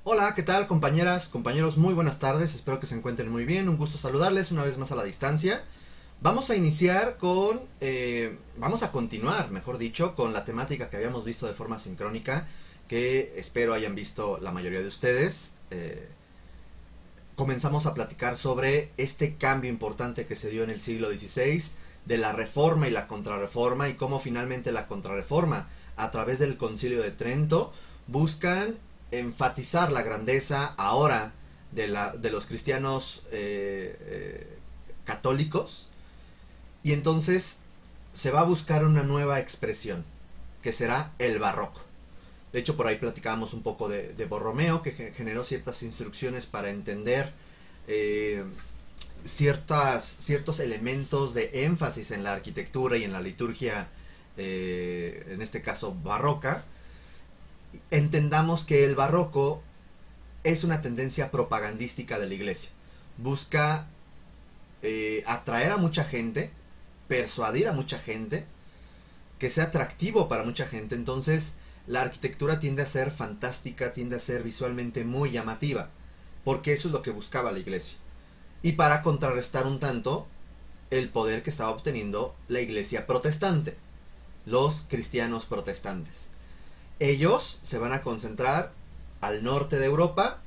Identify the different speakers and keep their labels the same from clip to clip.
Speaker 1: Hola, ¿qué tal compañeras, compañeros? Muy buenas tardes, espero que se encuentren muy bien, un gusto saludarles una vez más a la distancia. Vamos a iniciar vamos a continuar, mejor dicho, con la temática que habíamos visto de forma sincrónica, que espero hayan visto la mayoría de ustedes. Comenzamos a platicar sobre este cambio importante que se dio en el siglo XVI, de la reforma y la contrarreforma, y cómo finalmente la contrarreforma, a través del Concilio de Trento, buscan enfatizar la grandeza ahora de los cristianos católicos, y entonces se va a buscar una nueva expresión, que será el barroco. De hecho, por ahí platicábamos un poco de Borromeo, que generó ciertas instrucciones para entender eh, ciertos elementos de énfasis en la arquitectura y en la liturgia, en este caso barroca. Entendamos que el barroco es una tendencia propagandística de la iglesia. Busca atraer a mucha gente, persuadir a mucha gente, que sea atractivo para mucha gente. Entonces la arquitectura tiende a ser fantástica, tiende a ser visualmente muy llamativa, porque eso es lo que buscaba la iglesia. Y para contrarrestar un tanto el poder que estaba obteniendo la iglesia protestante, los cristianos protestantes. Ellos se van a concentrar al norte de Europa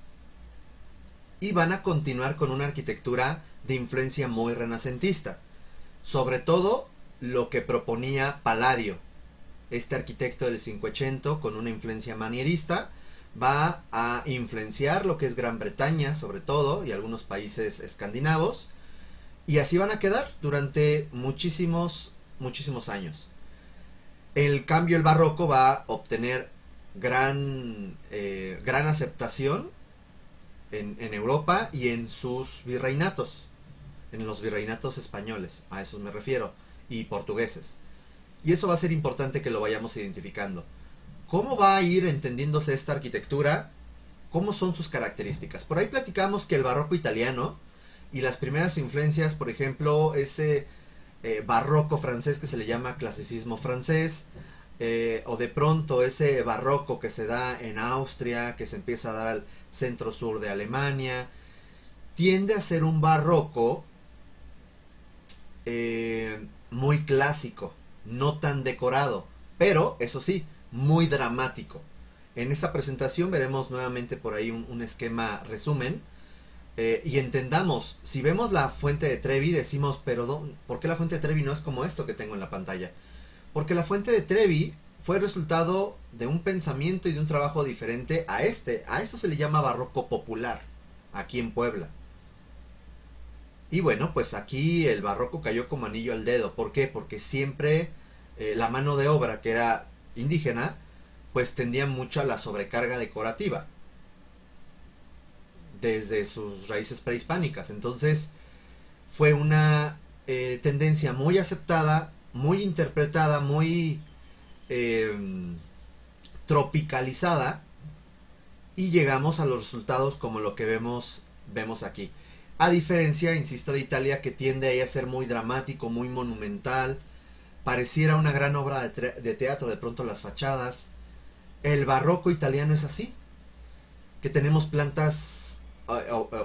Speaker 1: y van a continuar con una arquitectura de influencia muy renacentista. Sobre todo lo que proponía Palladio, este arquitecto del Cinquecento, con una influencia manierista, va a influenciar lo que es Gran Bretaña, sobre todo, y algunos países escandinavos, y así van a quedar durante muchísimos años. El cambio, el barroco va a obtener gran aceptación en Europa y en sus virreinatos, en los virreinatos españoles, a eso me refiero, y portugueses. Y eso va a ser importante que lo vayamos identificando. ¿Cómo va a ir entendiéndose esta arquitectura? ¿Cómo son sus características? Por ahí platicamos que el barroco italiano y las primeras influencias, por ejemplo, ese barroco francés que se le llama clasicismo francés, o de pronto ese barroco que se da en Austria, que se empieza a dar al centro-sur de Alemania, tiende a ser un barroco muy clásico, no tan decorado, pero eso sí, muy dramático. En esta presentación veremos nuevamente por ahí un esquema resumen, y entendamos, si vemos la fuente de Trevi decimos, pero ¿por qué la fuente de Trevi no es como esto que tengo en la pantalla? Porque la fuente de Trevi fue resultado de un pensamiento y de un trabajo diferente a este. A esto se le llama barroco popular, aquí en Puebla. Y bueno, pues aquí el barroco cayó como anillo al dedo. ¿Por qué? Porque siempre la mano de obra, que era indígena, pues tendía mucho a la sobrecarga decorativa desde sus raíces prehispánicas. Entonces fue una tendencia muy aceptada, muy interpretada, muy tropicalizada, y llegamos a los resultados como lo que vemos aquí. A diferencia, insisto, de Italia, que tiende a ser muy dramático, muy monumental, pareciera una gran obra de teatro de pronto las fachadas. El barroco italiano es así, que tenemos plantas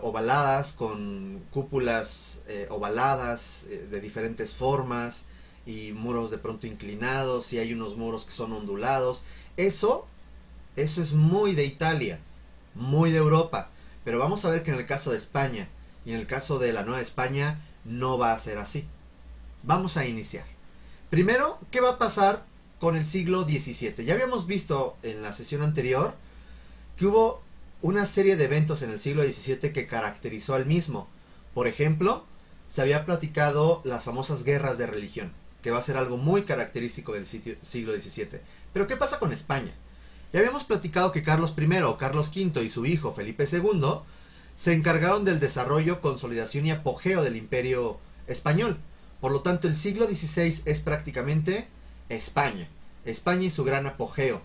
Speaker 1: ovaladas, con cúpulas ovaladas de diferentes formas, y muros de pronto inclinados, y hay unos muros que son ondulados. Eso es muy de Italia, muy de Europa. Pero vamos a ver que en el caso de España y en el caso de la Nueva España no va a ser así. Vamos a iniciar. Primero, ¿qué va a pasar con el siglo XVII? Ya habíamos visto en la sesión anterior que hubo una serie de eventos en el siglo XVII que caracterizó al mismo. Por ejemplo, se había platicado las famosas guerras de religión, que va a ser algo muy característico del siglo XVII. Pero ¿qué pasa con España? Ya habíamos platicado que Carlos I o Carlos V y su hijo Felipe II se encargaron del desarrollo, consolidación y apogeo del imperio español. Por lo tanto, el siglo XVI es prácticamente España. España y su gran apogeo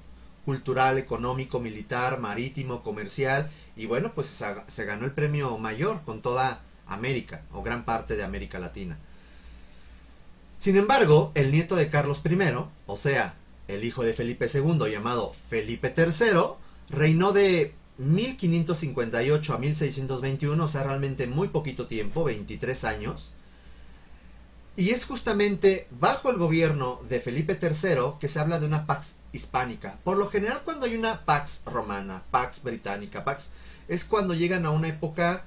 Speaker 1: cultural, económico, militar, marítimo, comercial, y bueno, pues se ganó el premio mayor con toda América, o gran parte de América Latina. Sin embargo, el nieto de Carlos I, o sea, el hijo de Felipe II, llamado Felipe III, reinó de 1558 a 1621, o sea, realmente muy poquito tiempo, 23 años. Y es justamente bajo el gobierno de Felipe III que se habla de una Pax Hispánica. Por lo general, cuando hay una Pax Romana, Pax Británica, Pax, es cuando llegan a una época,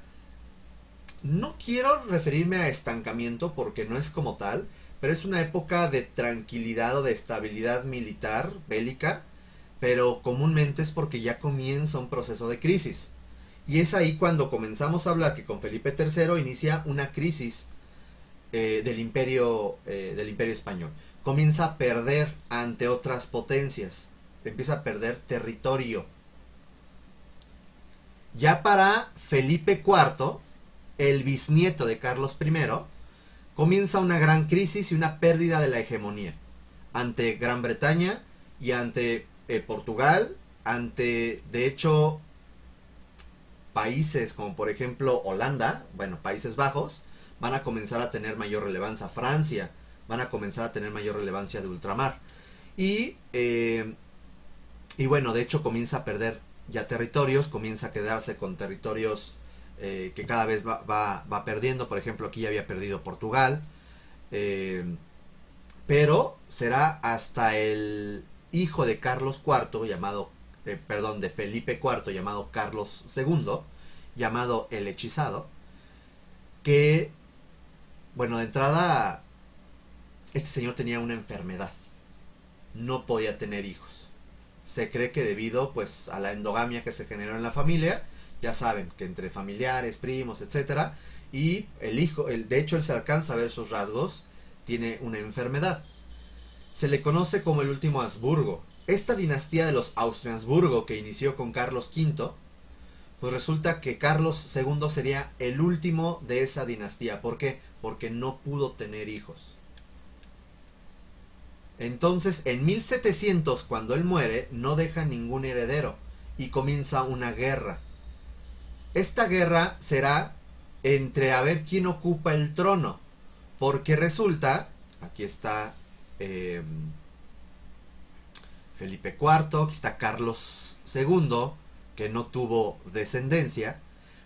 Speaker 1: no quiero referirme a estancamiento porque no es como tal, pero es una época de tranquilidad o de estabilidad militar, bélica, pero comúnmente es porque ya comienza un proceso de crisis. Y es ahí cuando comenzamos a hablar que con Felipe III inicia una crisis del imperio español. Comienza a perder ante otras potencias, empieza a perder territorio. Ya para Felipe IV, el bisnieto de Carlos I, comienza una gran crisis y una pérdida de la hegemonía ante Gran Bretaña y ante Portugal, ante, de hecho, países como por ejemplo Holanda, bueno, Países Bajos, van a comenzar a tener mayor relevancia. Francia van a comenzar a tener mayor relevancia de ultramar. Y bueno, de hecho comienza a perder ya territorios, comienza a quedarse con territorios que cada vez va perdiendo. Por ejemplo, aquí ya había perdido Portugal. Pero será hasta el hijo de Carlos IV, de Felipe IV, llamado Carlos II, llamado el Hechizado, que, bueno, de entrada, este señor tenía una enfermedad. No podía tener hijos. Se cree que debido, pues, a la endogamia que se generó en la familia, ya saben, que entre familiares, primos, etcétera, y el hijo, de hecho, él se alcanza a ver sus rasgos, tiene una enfermedad. Se le conoce como el último Habsburgo. Esta dinastía de los Austriasburgo, que inició con Carlos V, pues resulta que Carlos II sería el último de esa dinastía. ¿Por qué? Porque no pudo tener hijos. Entonces, en 1700, cuando él muere, no deja ningún heredero y comienza una guerra. Esta guerra será entre a ver quién ocupa el trono, porque resulta, aquí está Felipe IV, aquí está Carlos II, que no tuvo descendencia,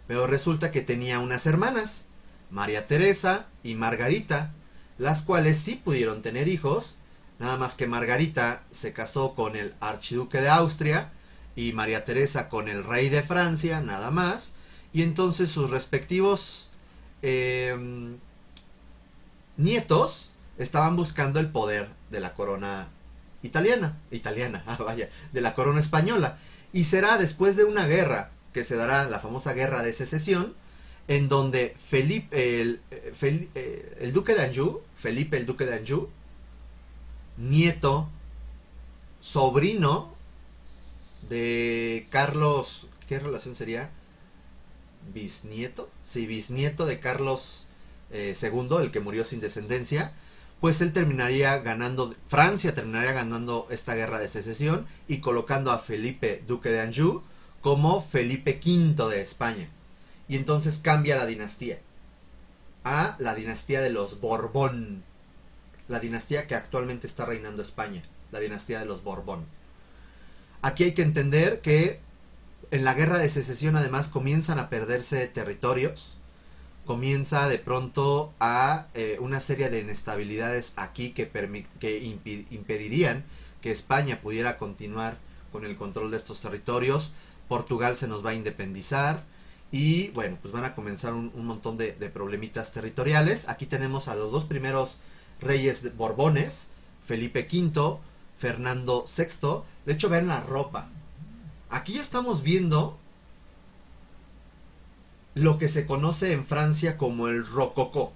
Speaker 1: pero resulta que tenía unas hermanas, María Teresa y Margarita, las cuales sí pudieron tener hijos, nada más que Margarita se casó con el archiduque de Austria y María Teresa con el rey de Francia, nada más, y entonces sus respectivos nietos estaban buscando el poder de la corona de la corona española. Y será después de una guerra, que se dará la famosa guerra de secesión, en donde el duque de Anjou, Felipe el duque de Anjou, nieto, sobrino de Carlos, ¿qué relación sería? ¿Bisnieto? Sí, bisnieto de Carlos II, el que murió sin descendencia, pues él terminaría ganando, Francia terminaría ganando esta guerra de secesión y colocando a Felipe, duque de Anjou, como Felipe V de España. Y entonces cambia la dinastía a la dinastía de los Borbón, la dinastía que actualmente está reinando España, la dinastía de los Borbón. Aquí hay que entender que en la guerra de secesión además comienzan a perderse territorios, comienza de pronto a una serie de inestabilidades aquí que impedirían que España pudiera continuar con el control de estos territorios. Portugal se nos va a independizar y bueno, pues van a comenzar un montón de problemitas territoriales. Aquí tenemos a los dos primeros reyes borbones, Felipe V, Fernando VI. De hecho, vean la ropa. Aquí ya estamos viendo lo que se conoce en Francia como el rococó.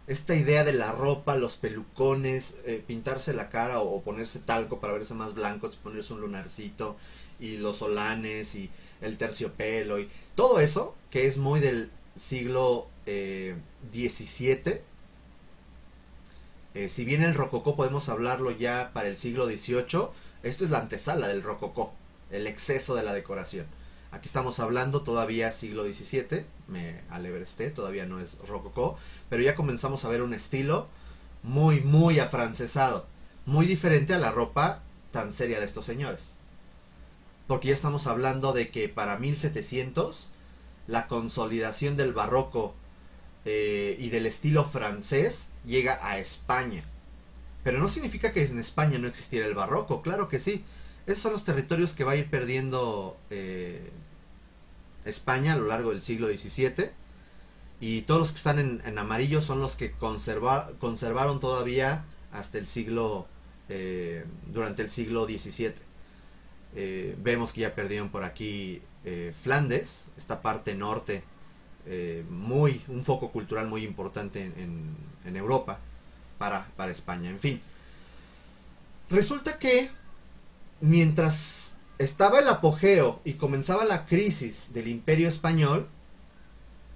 Speaker 1: Esta idea de la ropa, los pelucones, pintarse la cara o ponerse talco para verse más blancos, ponerse un lunarcito y los solanes y el terciopelo y todo eso que es muy del siglo XVII. Si bien el rococó podemos hablarlo ya para el siglo XVIII, esto es la antesala del rococó, el exceso de la decoración. Aquí estamos hablando todavía siglo XVII, me alebresté, todavía no es rococó, pero ya comenzamos a ver un estilo muy afrancesado, muy diferente a la ropa tan seria de estos señores. porque ya estamos hablando de que para 1700 la consolidación del barroco y del estilo francés llega a España. Pero no significa que en España no existiera el barroco, claro que sí. Esos son los territorios que va a ir perdiendo España a lo largo del siglo XVII. Y todos los que están en amarillo son los que conservaron todavía hasta el siglo, durante el siglo XVII. Vemos que ya perdieron por aquí Flandes, esta parte norte, un foco cultural muy importante en Europa para España. En fin, resulta que mientras estaba el apogeo y comenzaba la crisis del Imperio Español,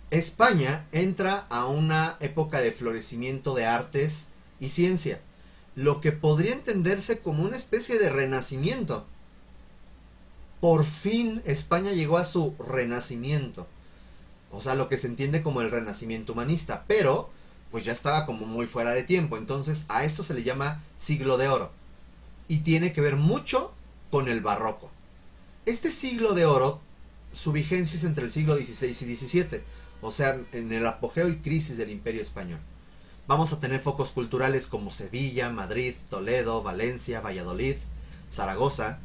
Speaker 1: España entra a una época de florecimiento de artes y ciencia, lo que podría entenderse como una especie de renacimiento. Por fin España llegó a su renacimiento, o sea, lo que se entiende como el renacimiento humanista, pero pues ya estaba como muy fuera de tiempo. Entonces a esto se le llama siglo de oro y tiene que ver mucho con el barroco. Este siglo de oro, su vigencia es entre el siglo XVI y XVII, o sea, en el apogeo y crisis del Imperio Español. Vamos a tener focos culturales como Sevilla, Madrid, Toledo, Valencia, Valladolid, Zaragoza,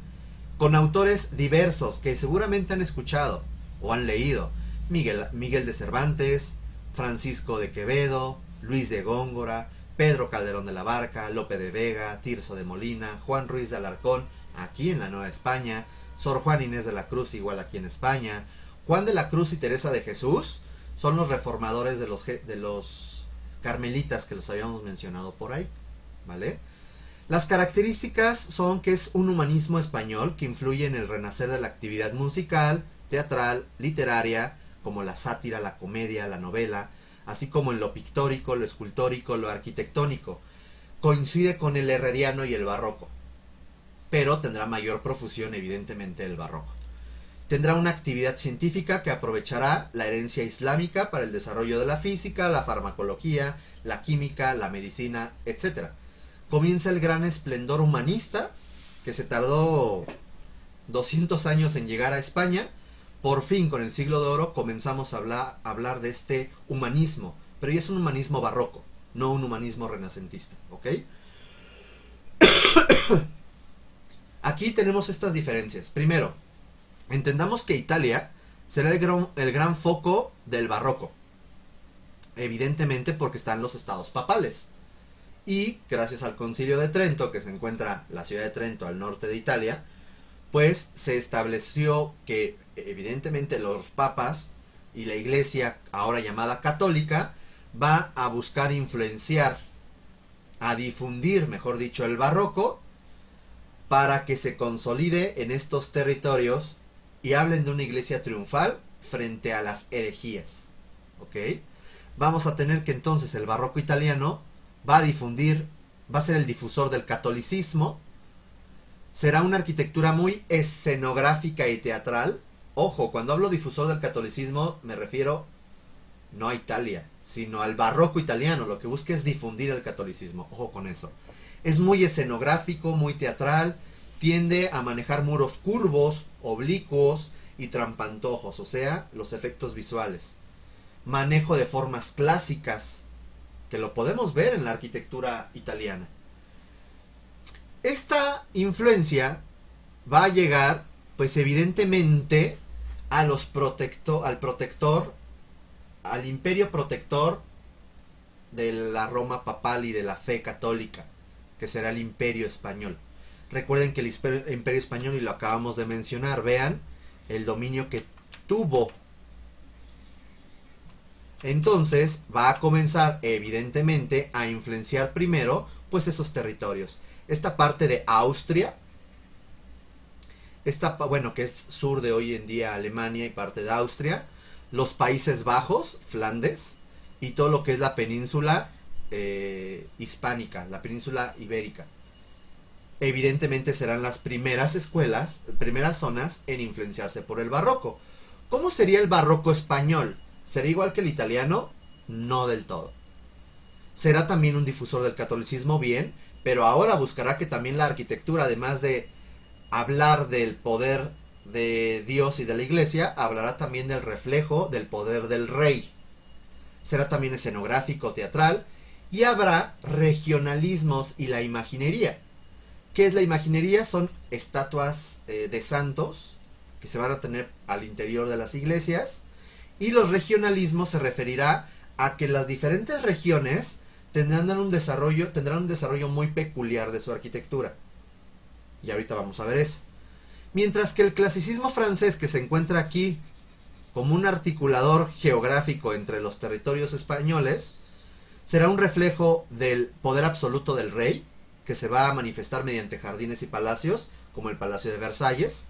Speaker 1: con autores diversos que seguramente han escuchado o han leído: Miguel de Cervantes, Francisco de Quevedo, Luis de Góngora, Pedro Calderón de la Barca, Lope de Vega, Tirso de Molina, Juan Ruiz de Alarcón, aquí en la Nueva España, Sor Juan Inés de la Cruz, igual aquí en España, Juan de la Cruz y Teresa de Jesús, son los reformadores de los carmelitas que los habíamos mencionado por ahí, ¿vale? Las características son que es un humanismo español que influye en el renacer de la actividad musical, teatral, literaria, como la sátira, la comedia, la novela, así como en lo pictórico, lo escultórico, lo arquitectónico. Coincide con el herreriano y el barroco, pero tendrá mayor profusión evidentemente el barroco. Tendrá una actividad científica que aprovechará la herencia islámica para el desarrollo de la física, la farmacología, la química, la medicina, etc. Comienza el gran esplendor humanista, que se tardó 200 años en llegar a España. Por fin, con el siglo de oro, comenzamos a hablar de este humanismo, pero ya es un humanismo barroco, no un humanismo renacentista, ¿ok? Aquí tenemos estas diferencias. Primero, entendamos que Italia será el gran foco del barroco, evidentemente porque están los estados papales. Y gracias al Concilio de Trento, que se encuentra la ciudad de Trento al norte de Italia, pues se estableció que evidentemente los papas y la iglesia, ahora llamada católica, va a buscar influenciar, a difundir, mejor dicho, el barroco, para que se consolide en estos territorios y hablen de una iglesia triunfal frente a las herejías. ¿Ok? Vamos a tener que entonces el barroco italiano va a ser el difusor del catolicismo. Será una arquitectura muy escenográfica y teatral. Ojo, cuando hablo difusor del catolicismo me refiero no a Italia, sino al barroco italiano. Lo que busca es difundir el catolicismo. Ojo con eso. Es muy escenográfico, muy teatral. Tiende a manejar muros curvos, oblicuos y trampantojos, o sea, los efectos visuales. Manejo de formas clásicas, que lo podemos ver en la arquitectura italiana. Esta influencia va a llegar, pues evidentemente, al imperio protector de la Roma papal y de la fe católica, que será el Imperio Español. Recuerden que el Imperio Español, y lo acabamos de mencionar, vean el dominio que tuvo. Entonces va a comenzar evidentemente a influenciar primero pues esos territorios. Esta parte de Austria, que es sur de hoy en día Alemania y parte de Austria, los Países Bajos, Flandes, y todo lo que es la península hispánica, la península ibérica. Evidentemente serán las primeras zonas en influenciarse por el barroco. ¿Cómo sería el barroco español? ¿Será igual que el italiano? No del todo. Será también un difusor del catolicismo, bien, pero ahora buscará que también la arquitectura, además de hablar del poder de Dios y de la iglesia, hablará también del reflejo del poder del rey. Será también escenográfico, teatral, y habrá regionalismos y la imaginería. ¿Qué es la imaginería? Son estatuas de santos que se van a tener al interior de las iglesias, y los regionalismos se referirá a que las diferentes regiones tendrán un desarrollo muy peculiar de su arquitectura. Y ahorita vamos a ver eso. Mientras que el clasicismo francés, que se encuentra aquí como un articulador geográfico entre los territorios españoles, será un reflejo del poder absoluto del rey, que se va a manifestar mediante jardines y palacios, como el Palacio de Versalles,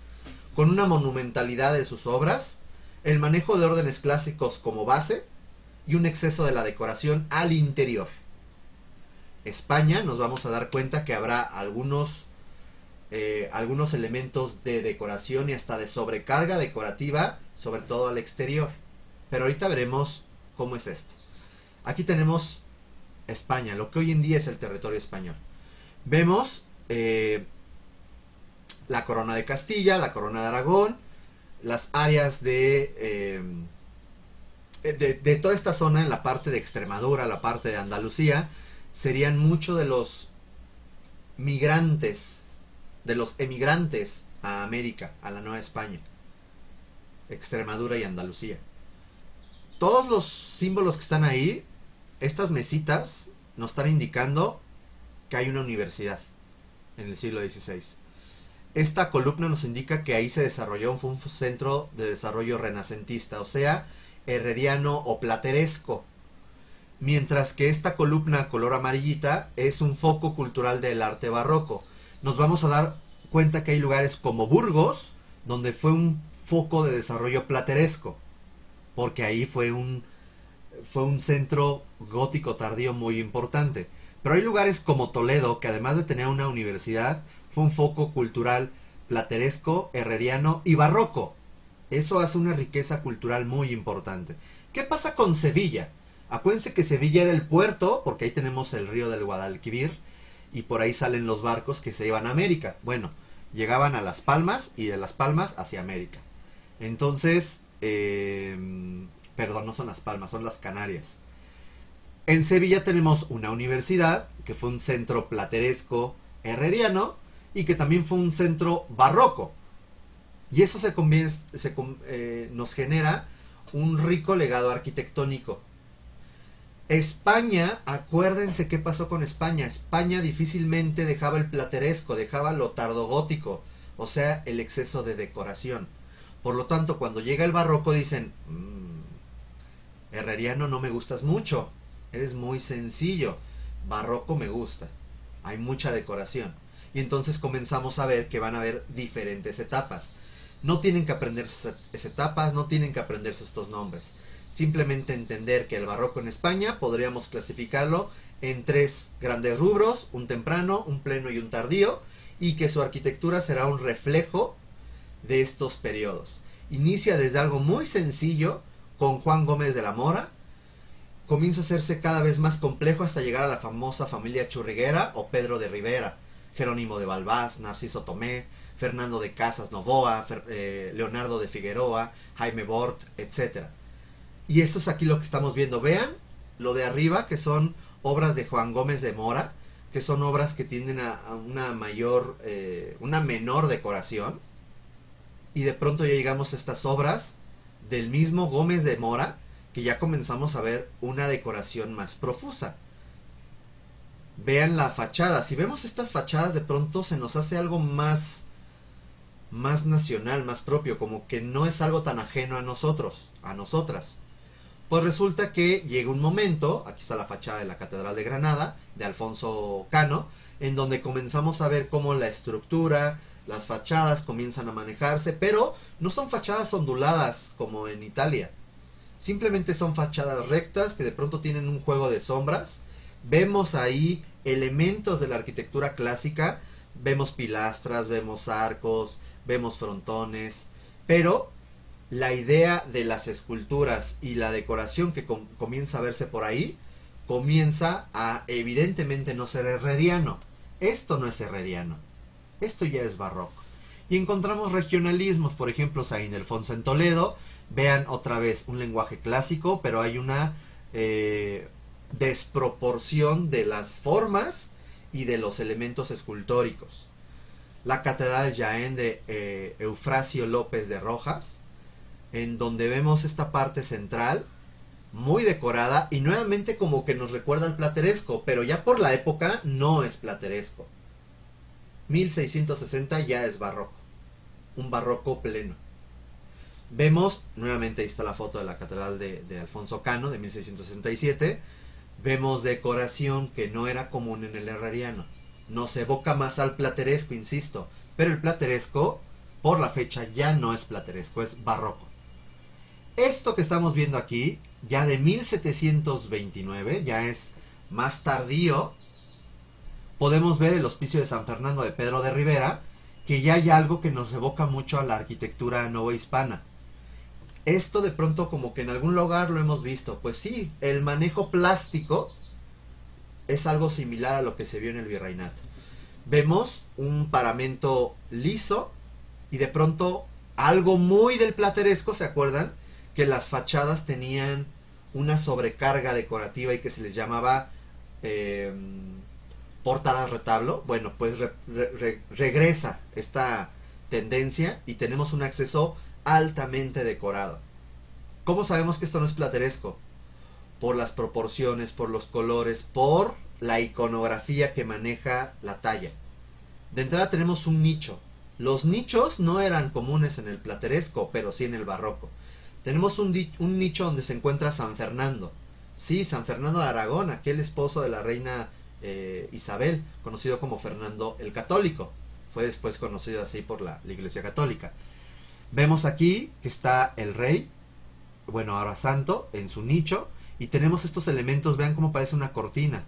Speaker 1: con una monumentalidad de sus obras, el manejo de órdenes clásicos como base y un exceso de la decoración al interior. España, nos vamos a dar cuenta que habrá algunos elementos de decoración y hasta de sobrecarga decorativa, sobre todo al exterior. Pero ahorita veremos cómo es esto. Aquí tenemos España, lo que hoy en día es el territorio español. Vemos la corona de Castilla, la corona de Aragón, las áreas de toda esta zona, en la parte de Extremadura, la parte de Andalucía, serían muchos de los migrantes, de los emigrantes a América, a la Nueva España, Extremadura y Andalucía. Todos los símbolos que están ahí, estas mesitas, nos están indicando que hay una universidad en el siglo XVI. Esta columna nos indica que ahí se desarrolló un centro de desarrollo renacentista, o sea, herreriano o plateresco. Mientras que esta columna color amarillita es un foco cultural del arte barroco. Nos vamos a dar cuenta que hay lugares como Burgos, donde fue un foco de desarrollo plateresco, porque ahí fue un centro gótico tardío muy importante. Pero hay lugares como Toledo, que además de tener una universidad, fue un foco cultural plateresco, herreriano y barroco. Eso hace una riqueza cultural muy importante. ¿Qué pasa con Sevilla? Acuérdense que Sevilla era el puerto, porque ahí tenemos el río del Guadalquivir, y por ahí salen los barcos que se iban a América. Bueno, llegaban a Las Palmas y de Las Palmas hacia América. Entonces, perdón, no son Las Palmas, son las Canarias. En Sevilla tenemos una universidad, que fue un centro plateresco herreriano, y que también fue un centro barroco. Y eso nos genera un rico legado arquitectónico. España, acuérdense qué pasó con España. España difícilmente dejaba el plateresco, dejaba lo tardogótico, o sea, el exceso de decoración. Por lo tanto, cuando llega el barroco dicen, herreriano no me gustas mucho, eres muy sencillo, barroco me gusta, hay mucha decoración. Y entonces comenzamos a ver que van a haber diferentes etapas. No tienen que aprenderse esas etapas, no tienen que aprenderse estos nombres. Simplemente entender que el barroco en España podríamos clasificarlo en 3 grandes rubros, un temprano, un pleno y un tardío, y que su arquitectura será un reflejo de estos periodos. Inicia desde algo muy sencillo con Juan Gómez de la Mora, comienza a hacerse cada vez más complejo hasta llegar a la famosa familia Churriguera o Pedro de Rivera, Jerónimo de Balbás, Narciso Tomé, Fernando de Casas Novoa, Leonardo de Figueroa, Jaime Bort, etc. Y esto es aquí lo que estamos viendo. Vean lo de arriba, que son obras de Juan Gómez de Mora, que son obras que tienden a una menor decoración. Y de pronto ya llegamos a estas obras del mismo Gómez de Mora, que ya comenzamos a ver una decoración más profusa. Vean la fachada. Si vemos estas fachadas, de pronto se nos hace algo más nacional, más propio, como que no es algo tan ajeno a nosotros, a nosotras. Pues resulta que llega un momento, aquí está la fachada de la Catedral de Granada, de Alfonso Cano, en donde comenzamos a ver cómo la estructura, las fachadas comienzan a manejarse, pero no son fachadas onduladas como en Italia. Simplemente son fachadas rectas que de pronto tienen un juego de sombras. Vemos ahí elementos de la arquitectura clásica, vemos pilastras, vemos arcos, vemos frontones, pero la idea de las esculturas y la decoración que comienza a verse por ahí, comienza a evidentemente no ser herreriano. Esto no es herreriano, esto ya es barroco. Y encontramos regionalismos, por ejemplo, San Ildefonso en Toledo. Vean otra vez un lenguaje clásico, pero hay una desproporción de las formas y de los elementos escultóricos. La Catedral Jaén de Eufrasio López de Rojas, en donde vemos esta parte central muy decorada y nuevamente como que nos recuerda al plateresco, pero ya por la época no es plateresco. 1660 ya es barroco, un barroco pleno. Vemos, nuevamente ahí está la foto de la Catedral de Alfonso Cano de 1667, vemos decoración que no era común en el herreriano. Nos evoca más al plateresco, insisto, pero el plateresco por la fecha ya no es plateresco, es barroco. Esto que estamos viendo aquí, ya de 1729, ya es más tardío, podemos ver el Hospicio de San Fernando de Pedro de Rivera, que ya hay algo que nos evoca mucho a la arquitectura novohispana. Esto de pronto como que en algún lugar lo hemos visto. Pues sí, el manejo plástico es algo similar a lo que se vio en el virreinato. Vemos un paramento liso y de pronto algo muy del plateresco, ¿se acuerdan? Que las fachadas tenían una sobrecarga decorativa y que se les llamaba portadas retablo. Bueno, pues regresa esta tendencia y tenemos un acceso altamente decorado. ¿Cómo sabemos que esto no es plateresco? Por las proporciones, por los colores, por la iconografía que maneja la talla. De entrada tenemos un nicho. Los nichos no eran comunes en el plateresco, pero sí en el barroco. Tenemos un nicho donde se encuentra San Fernando. Sí, San Fernando de Aragón, aquel esposo de la reina Isabel, conocido como Fernando el Católico. Fue después conocido así por la Iglesia Católica. Vemos aquí que está el rey, bueno, ahora santo, en su nicho. Y tenemos estos elementos, vean cómo parece una cortina.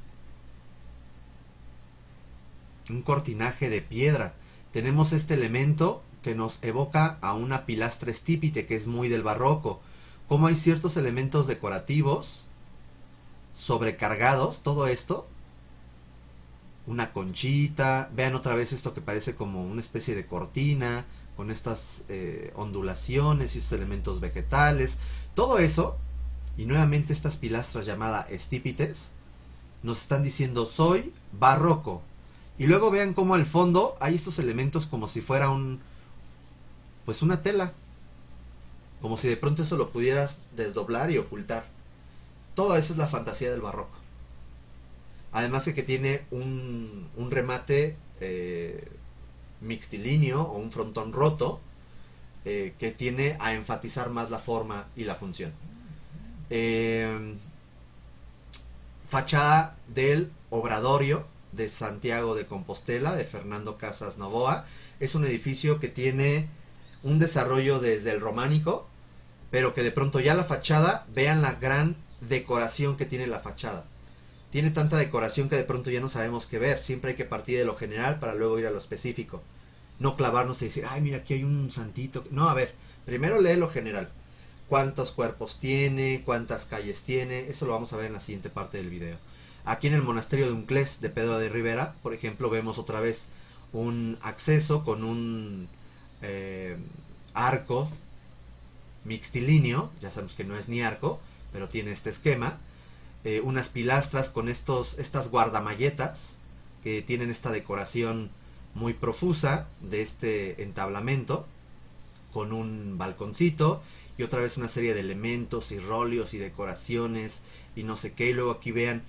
Speaker 1: Un cortinaje de piedra. Tenemos este elemento que nos evoca a una pilastra estípite, que es muy del barroco. Como hay ciertos elementos decorativos sobrecargados, todo esto. Una conchita, vean otra vez esto que parece como una especie de cortina, con estas ondulaciones y estos elementos vegetales. Todo eso, y nuevamente estas pilastras llamadas estípites, nos están diciendo soy barroco. Y luego vean cómo al fondo hay estos elementos como si fuera pues una tela, como si de pronto eso lo pudieras desdoblar y ocultar. Toda esa es la fantasía del barroco. Además de que tiene un remate mixtilíneo o un frontón roto, que tiene a enfatizar más la forma y la función. Fachada del Obradorio de Santiago de Compostela, de Fernando Casas Novoa. Es un edificio que tiene un desarrollo desde el románico, pero que de pronto ya la fachada, vean la gran decoración que tiene la fachada. Tiene tanta decoración que de pronto ya no sabemos qué ver. Siempre hay que partir de lo general para luego ir a lo específico. No clavarnos y decir, ay, mira, aquí hay un santito. No, a ver, primero lee lo general. ¿Cuántos cuerpos tiene? ¿Cuántas calles tiene? Eso lo vamos a ver en la siguiente parte del video. Aquí en el monasterio de Unclés de Pedro de Rivera, por ejemplo, vemos otra vez un acceso con un arco mixtilíneo. Ya sabemos que no es ni arco, pero tiene este esquema. Unas pilastras con estas guardamalletas que tienen esta decoración muy profusa de este entablamento, con un balconcito y otra vez una serie de elementos y róleos y decoraciones y no sé qué. Y luego aquí vean,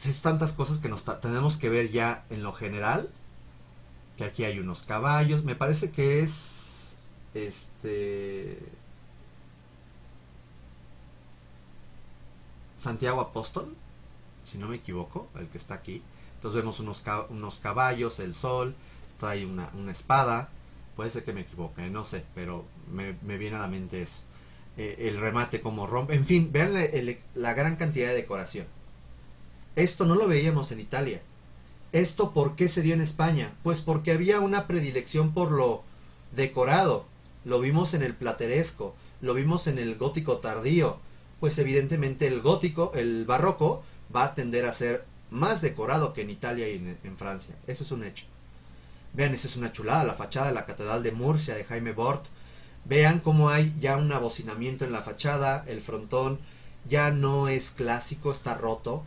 Speaker 1: es tantas cosas que nos tenemos que ver ya en lo general. Que aquí hay unos caballos, me parece que es Santiago Apóstol, si no me equivoco, el que está aquí. Entonces vemos unos caballos, el sol, trae una espada. Puede ser que me equivoque, no sé, pero me viene a la mente eso. El remate como rompe, en fin, vean la gran cantidad de decoración. Esto no lo veíamos en Italia. ¿Esto por qué se dio en España? Pues porque había una predilección por lo decorado. Lo vimos en el plateresco, lo vimos en el gótico tardío. Pues evidentemente el barroco va a tender a ser más decorado que en Italia y en Francia. Eso es un hecho. Vean, esa es una chulada, la fachada de la Catedral de Murcia de Jaime Bort. Vean cómo hay ya un abocinamiento en la fachada, el frontón ya no es clásico, está roto.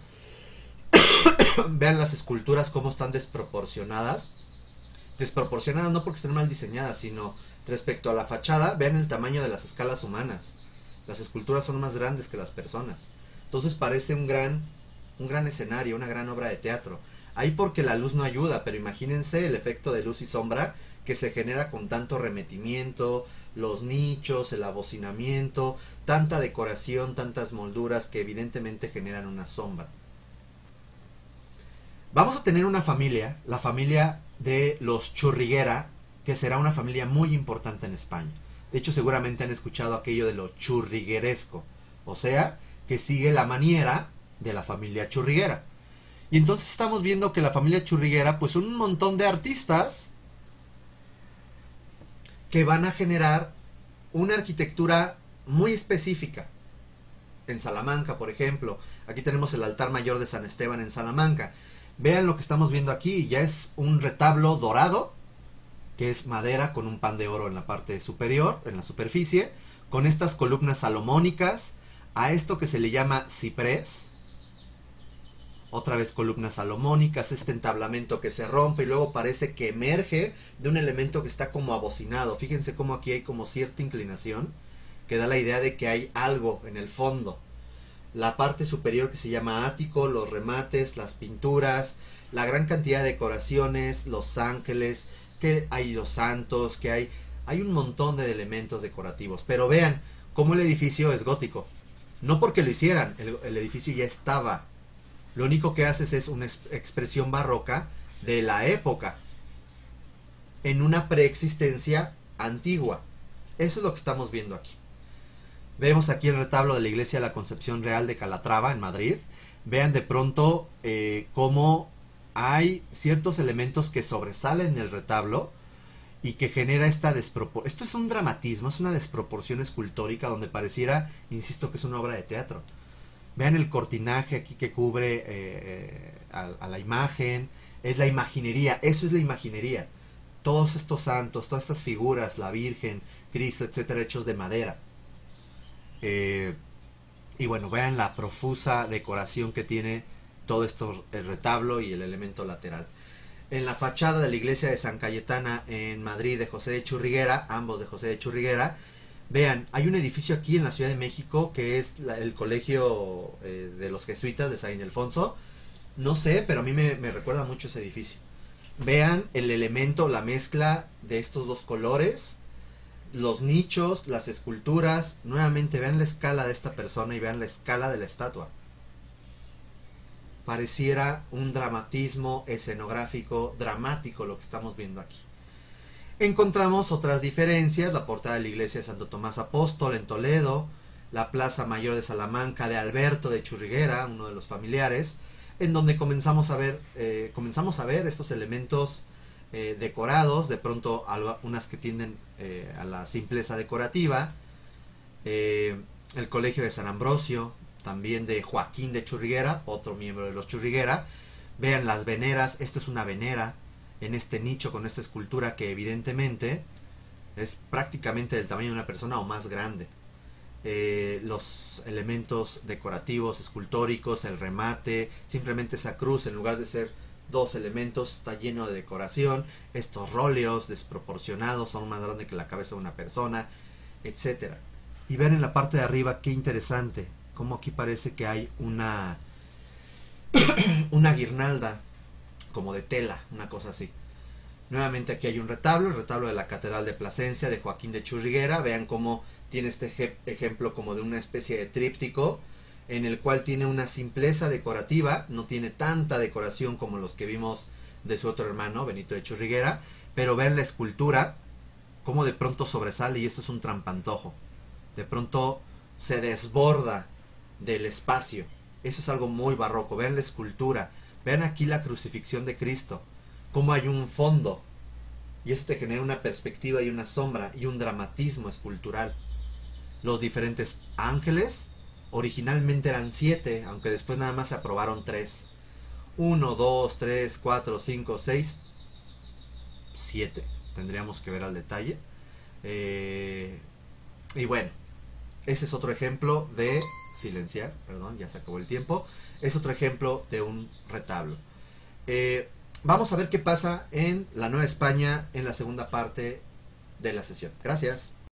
Speaker 1: Vean las esculturas cómo están desproporcionadas. Desproporcionadas no porque estén mal diseñadas, sino respecto a la fachada, vean el tamaño de las escalas humanas. Las esculturas son más grandes que las personas. Entonces parece un gran escenario, una gran obra de teatro. Ahí porque la luz no ayuda, pero imagínense el efecto de luz y sombra que se genera con tanto remetimiento, los nichos, el abocinamiento, tanta decoración, tantas molduras que evidentemente generan una sombra. Vamos a tener una familia, la familia de los Churriguera, que será una familia muy importante en España. De hecho, seguramente han escuchado aquello de lo churrigueresco, o sea, que sigue la maniera de la familia Churriguera. Y entonces estamos viendo que la familia Churriguera, pues son un montón de artistas que van a generar una arquitectura muy específica. En Salamanca, por ejemplo, aquí tenemos el altar mayor de San Esteban en Salamanca. Vean lo que estamos viendo aquí, ya es un retablo dorado, que es madera con un pan de oro en la parte superior, en la superficie, con estas columnas salomónicas, a esto que se le llama ciprés, otra vez columnas salomónicas, este entablamento que se rompe y luego parece que emerge de un elemento que está como abocinado. Fíjense cómo aquí hay como cierta inclinación, que da la idea de que hay algo en el fondo. La parte superior que se llama ático, los remates, las pinturas, la gran cantidad de decoraciones, los ángeles, que hay los santos, que hay un montón de elementos decorativos. Pero vean cómo el edificio es gótico. No porque lo hicieran, el edificio ya estaba. Lo único que haces es una expresión barroca de la época en una preexistencia antigua. Eso es lo que estamos viendo aquí. Vemos aquí el retablo de la iglesia de la Concepción Real de Calatrava en Madrid. Vean de pronto cómo hay ciertos elementos que sobresalen del retablo y que genera esta desproporción. Esto es un dramatismo, es una desproporción escultórica donde pareciera, insisto, que es una obra de teatro. Vean el cortinaje aquí que cubre a la imagen. Es la imaginería, eso es la imaginería. Todos estos santos, todas estas figuras, la Virgen, Cristo, etcétera, hechos de madera. Y bueno, vean la profusa decoración que tiene todo esto, el retablo y el elemento lateral. En la fachada de la iglesia de San Cayetana en Madrid de José de Churriguera, ambos de José de Churriguera, vean, hay un edificio aquí en la Ciudad de México que es el colegio de los jesuitas de San Ildefonso. No sé, pero a mí me recuerda mucho ese edificio. Vean el elemento, la mezcla de estos dos colores, los nichos, las esculturas. Nuevamente vean la escala de esta persona y vean la escala de la estatua. Pareciera un dramatismo escenográfico dramático lo que estamos viendo aquí. Encontramos otras diferencias, la portada de la iglesia de Santo Tomás Apóstol en Toledo, la plaza mayor de Salamanca de Alberto de Churriguera, uno de los familiares, en donde comenzamos a ver estos elementos decorados, de pronto unas que tienden a la simpleza decorativa, el colegio de San Ambrosio, también de Joaquín de Churriguera, otro miembro de los Churriguera. Vean las veneras, esto es una venera en este nicho con esta escultura que evidentemente es prácticamente del tamaño de una persona o más grande. Los elementos decorativos, escultóricos, el remate, simplemente esa cruz en lugar de ser dos elementos está lleno de decoración, estos róleos desproporcionados son más grandes que la cabeza de una persona, etcétera. Y ver en la parte de arriba qué interesante, como aquí parece que hay una guirnalda como de tela, una cosa así. Nuevamente aquí hay un retablo, el retablo de la Catedral de Plasencia de Joaquín de Churriguera. Vean cómo tiene este ejemplo como de una especie de tríptico en el cual tiene una simpleza decorativa, no tiene tanta decoración como los que vimos de su otro hermano, Benito de Churriguera, pero vean la escultura, cómo de pronto sobresale, y esto es un trampantojo, de pronto se desborda del espacio. Eso es algo muy barroco. Vean la escultura, vean aquí la crucifixión de Cristo, cómo hay un fondo, y eso te genera una perspectiva y una sombra y un dramatismo escultural. Los diferentes ángeles, originalmente eran 7, aunque después nada más se aprobaron 3. 1, 2, 3, 4, 5, 6. 7. Tendríamos que ver al detalle. Y bueno, ese es otro ejemplo de silenciar, perdón, ya se acabó el tiempo. Es otro ejemplo de un retablo. Vamos a ver qué pasa en la Nueva España en la segunda parte de la sesión. Gracias.